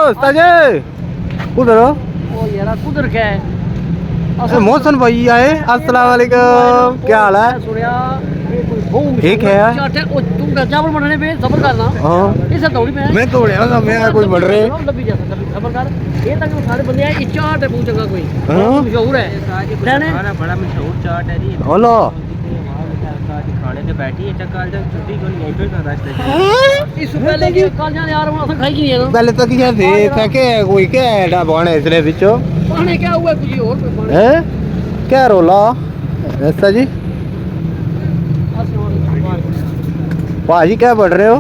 उस्ताद जी उधर हो ओ यार कुदर क्या है मोहसन भाई आए अस्सलाम वालेकुम क्या हाल है सुनिया ठीक है यार तुम चावल बनाने पे सबर करना हाँ इसे दौड़ी पे मैं तो ना मैं कोई बढ़ रहे लंबी जैसा सबर कर ये तक सारे बंदे हैं ये चाट है बहुत जगह कोई हाँ? मशहूर है खाना बड़ा मशहूर चाट है जी हेलो खाने के बैठी है चक्कर जब छुट्टी को नहीं फिर का रास्ते इस पहले की कल जाने यार वहां से खाई की नहीं है पहले तक क्या थे था के कोई क्या है बने इसने बिचो पाने क्या हुआ कुछ और पे हैं क्या रोला ऐसा जी भाजी क्या बढ़ रहे हो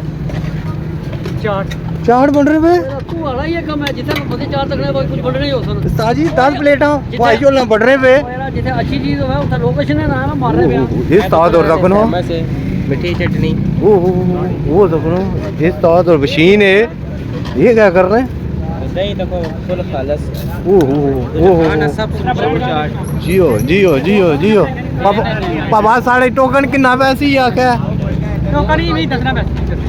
चाट चाट बढ़ रहे पे तू आना ये कम है जिथे बंदे चार तक कुछ बढ़ नहीं हो सन ताजी 10 प्लेटा भाई जो बढ़ रहे पे यार जिथे अच्छी चीज है उधर लोकेशन है ना मार रहे पे ये साद और रखनो मिठी चटनी वो रखनो ये साद और मशीन है ये क्या कर रहे हैं नहीं देखो फुल खालस ओहो सब चाट जियो जियो जियो जियो पापा साढ़े टोकन कितना पैसे या क्या टोकन ही नहीं दसना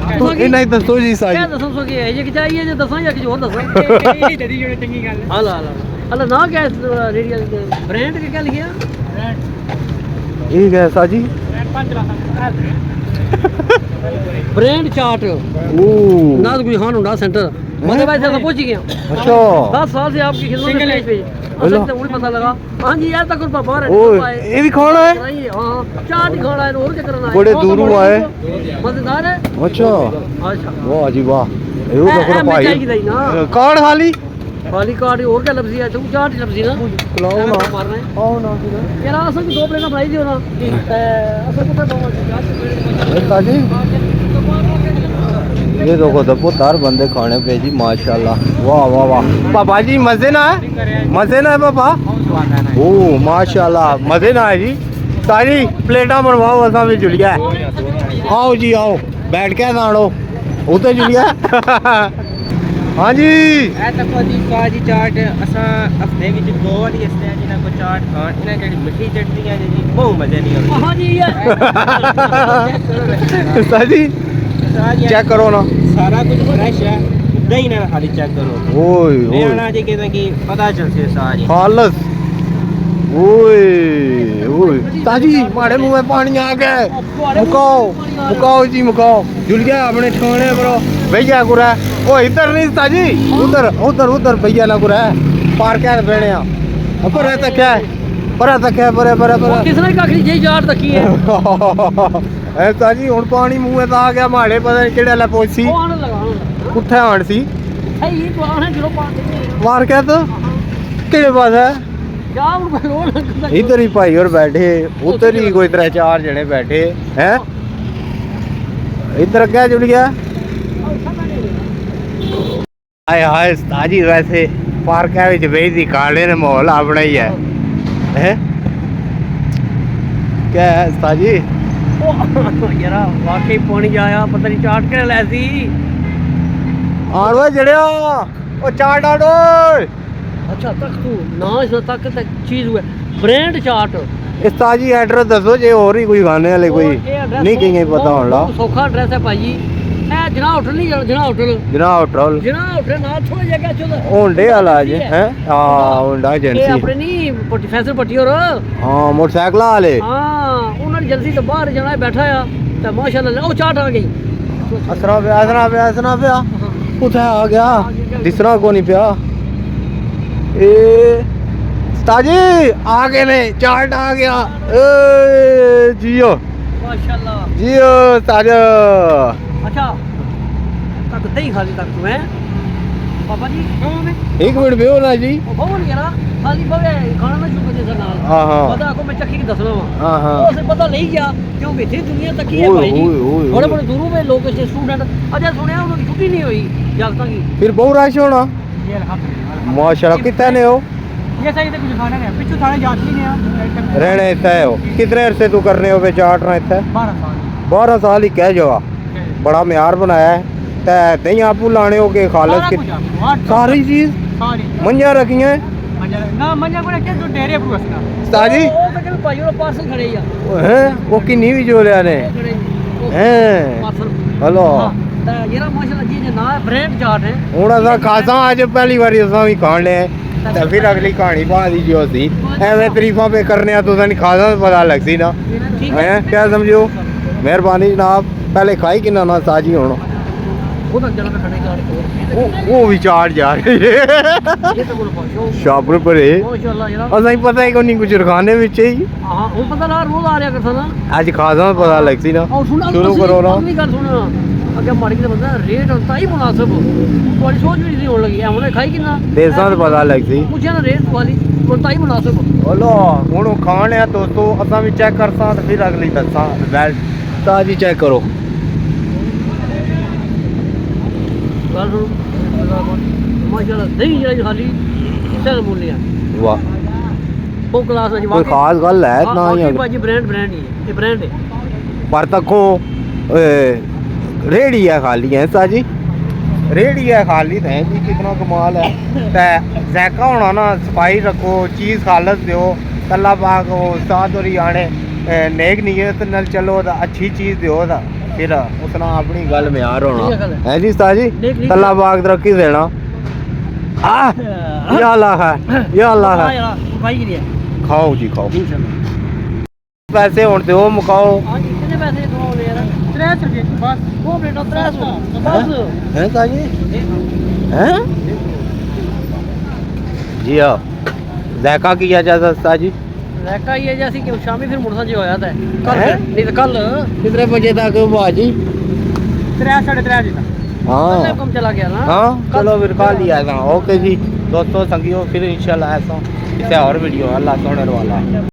तू नहीं दसो जी साजी क्या दसो सो की है ये कि चाहिए जो दसो या कि और दसो ये जदी जो चंगी गल है हां हां ना क्या रेडियल ब्रांड के क्या लिखा ब्रांड ठीक है साजी ब्रांड चाट ओ ना तो कोई हां होंडा सेंटर मतलब भाई से पहुंच गया अच्छा 10 साल से आपकी खिदमत में पे असल तो मुझे पता लगा हां जी यार तक पर बाहर ओए ये भी खाना है हां चाट ही खाना है और क्या करना है बड़े दूर आए मजेदार है अच्छा अच्छा वाह जी वाह ये देखो भाई कार्ड खाली खाली कार्ड और क्या लफ्जी है तू चाट ही लफ्जी ना खिलाओ ना मारना है आओ ना यार असल में दो प्लेट बनाई दियो ना असल को तो साजी ये देखो दबोदार बंदे खाने पे जी माशाल्लाह वाह वाह वाह पापा जी मजे ना है पापा ओ माशाल्लाह मजे ना है जी सारी प्लेटा बनवाओ असा भी जुलिया आओ जी आओ बैठ के नाड़ो उते जुलिया हाँ जी जी चाट असा हफ्ते विच दो वारी इसने जिन्हां को चाट खान इन्हां जेहड़ी मिठी चटनी है जी बहुत मजे नहीं आउंदी हां जी साजी चेक करो ना सारा कुछ फ्रेश है दही ना खाली चेक करो ओए मैं आना जी कहता कि पता चलसे सारी खालस ओए ओए ताजी मारे मुंह में पानी आ गया मुकाओ जी मुकाओ जुल गया अपने ठिकाने पर भैया गुरा ओ इधर नहीं ताजी उधर उधर उधर भैया ना गुरा पार क्या बैठे हैं पर तक क्या है पर तक है पर किसने काखरी जी जार तकी है ऐ ताजी हुन पानी मुंह में आ गया माड़े पता नहीं केड़े ला पहुंची कुत्थे आण सी सही तो आने जो पास मार क्या तो केड़े पास है इधर ही भाई और बैठे उधर ही कोई 3-4 जने बैठे हैं इधर क्या जुड़ गया हाय हाय ताजी वैसे पार्क है विच बेइज्जती काले ने माहौल अपना ही है हैं क्या है ताजी यार वाकई पानी आया पता नहीं चाट के लैसी आड़ो जड़िया ओ चाट आड़ो अच्छा तक तू ना इस तक चीज हुआ ब्रांड चाट इस ताजी एड्रेस दसो जे और ही कोई खाने वाले कोई नहीं कहीं पता होना सौखा एड्रेस है भाई ए जना होटल नहीं जना होटल ना थोड़ा जगह चल होंडे वाला जी हैं हां होंडा एजेंसी ये अपने नहीं फैसल पट्टी और हां मोटरसाइकिल वाले हां उन्होंने एजेंसी तो बाहर जाना बैठा है तो माशाल्लाह ओ चाट आ गई असरा पे उठा आ गया दिसरा को नहीं पिया ए ताजी आगे ने चाट आ गया ए जियो माशाल्लाह जियो ताजा अच्छा तक दही खाली तक तुम्हें पापा जी एक मिनट बेहो ना जी बहुत यार खाली बवे खाना ना शुरू कर दे नाल हां हां पता को मैं चक्की की दसना हां हां उसे पता नहीं गया क्योंकि इतनी दुनिया तक ही है भाई जी बड़े बड़े दूरों में लोग स्टूडेंट अजय सुनया उन्होंने छुट्टी नहीं हुई जागता की फिर बहुत रश होना ये अल्हम्दुलिल्लाह माशाल्लाह कितने ने हो ये सही तो कुछ खाना नहीं पिछू थाने जाती नहीं है रहने इतना हो कितने अरसे तू करने हो बे चाट रहा इतना 12 साल ही कह जावा बड़ा म्यार बनाया है ते नहीं आप लाने हो के खालस की सारी चीज मंजा रखी है ना मंजा को क्या तो डेरे पर बसना ताजी वो तो के भाई और पार्सल खड़े या हैं वो किन्नी भी जो ले आने हैं हेलो ਜਿਹੜਾ ਮਾਸ਼ਾਅੱਲਾ ਜੀ ਦੇ ਨਾਂ ਬ੍ਰੈਂਡ ਚਾਟ ਹੈ ਹੁਣ ਅਸਾਂ ਖਾਸਾਂ ਅੱਜ ਪਹਿਲੀ ਵਾਰੀ ਅਸਾਂ ਵੀ ਖਾਣ ਲਿਆ ਤੇ ਫਿਰ ਅਗਲੀ ਕਹਾਣੀ ਬਾਦੀ ਜੋ ਸੀ ਐਵੇਂ ਤਰੀਫਾਂ ਪੇ ਕਰਨੇ ਆ ਤੁਸੀਂ ਖਾਸਾਂ ਪਤਾ ਲੱਗ ਸੀ ਨਾ ਹੈ ਕਿਆ ਸਮਝੋ ਮਿਹਰਬਾਨੀ ਜਨਾਬ ਪਹਿਲੇ ਖਾਈ ਕਿੰਨਾ ਨਾ ਸਾਜੀ ਹੁਣ ਉਹ ਤਾਂ ਜਣਾ ਖੜੇ ਚਾਟ ਉਹ ਵੀ ਚਾੜ ਜਾ ਰਹੇ ਇਹ ਤਾਂ ਬੋਲ ਪਾਸ਼ੋ ਸ਼ਾਪਰ ਪਰੇ ਮਾਸ਼ਾਅੱਲਾ ਜਰਾ ਅਸਾਂ ਹੀ ਪਤਾ ਹੀ ਕੋਈ ਨਹੀਂ ਗੁਜਰਖਾਨੇ ਵਿੱਚ ਹੀ ਹਾਂ ਉਹ ਪਤਾ ਨਾ ਰੋਜ਼ ਆ ਰਿਹਾ ਕਰਦਾ ਨਾ ਅੱਜ ਖਾਸਾਂ ਪਤਾ ਲੱਗ ਸੀ ਨਾ ਔਰ ਸੁਣ ਸ਼ੁਰੂ ਕਰੋ ਨਾ ਅਗਲੀ ਗੱਲ ਸੁਣ ਅੱਗੇ ਮਾੜੀ ਦਾ ਬੰਦਾ ਰੇਟ ਹੁੰਦਾ ਹੀ ਮੁਨਾਸਬ ਤੁਹਾਡੀ ਸੋਚ ਵੀ ਨਹੀਂ ਹੋਣ ਲੱਗੀ ਐਵੇਂ ਖਾਈ ਕਿੰਨਾ ਦੇਸਾਂ ਦਾ ਪਤਾ ਲੱਗ ਸੀ ਪੁੱਛਿਆ ਨਾ ਰੇਟ ਵਾਲੀ ਹੁੰਦਾ ਹੀ ਮੁਨਾਸਬ ਬੋਲੋ ਹੁਣ ਉਹ ਖਾਣ ਲਿਆ ਦੋਸਤੋ ਅਸਾਂ ਵੀ ਚੈੱਕ ਕਰਸਾਂ ਤੇ ਫਿਰ ਅਗਲੀ ਦੱਸਾਂ ਵੈਲ ਤਾਜੀ ਚੈੱਕ ਕਰੋ ਗੱਲ ਸੁਣ ਮਾਸ਼ਾਅੱਲਾ ਦਹੀਂ ਜਿਹੜਾ ਖਾਲੀ ਸਰ ਬੋਲਿਆ ਵਾਹ ਉਹ ਕਲਾਸ ਵਿੱਚ ਕੋਈ ਖਾਸ ਗੱਲ ਹੈ ਨਾ ਹੀ ਬਾਜੀ ਬ੍ਰਾਂਡ ਹੀ ਹੈ ਇਹ ਬ੍ਰਾਂਡ ਹੈ ਪਰ ਤੱਕੋ रेडी है खाली है साजी रेडी है खाली है जी कितना कमाल है ते जैका होना ना सफाई रखो चीज़ खालस दो तला पाक हो साथ और आने नेक नीयत नाल चलो ता अच्छी चीज़ दो ता फिर उतना अपनी गल म्यार होना है जी साजी तला पाक तरक्की देना या अल्लाह है या अल्लाह है भाई के लिए खाओ जी खाओ पैसे होने दो मुकाओ हां जी कितने पैसे दो यार 300 रुपए बस दो प्लेट 300 बस हैं ताजी हैं जी हाँ ज़ायका किया जाता ताजी ज़ायका ये जैसे कि शामी फिर मुड़सा जी होया था कल हैं? नहीं तो कल कितने बजे तक बाजी 3 3:30 बजे तक हाँ कम चला गया ना हाँ चलो फिर खा लिया था ओके जी दोस्तों संगियो फिर इंशाल्लाह ऐसा किसी और वीडियो अल्लाह सोने वाला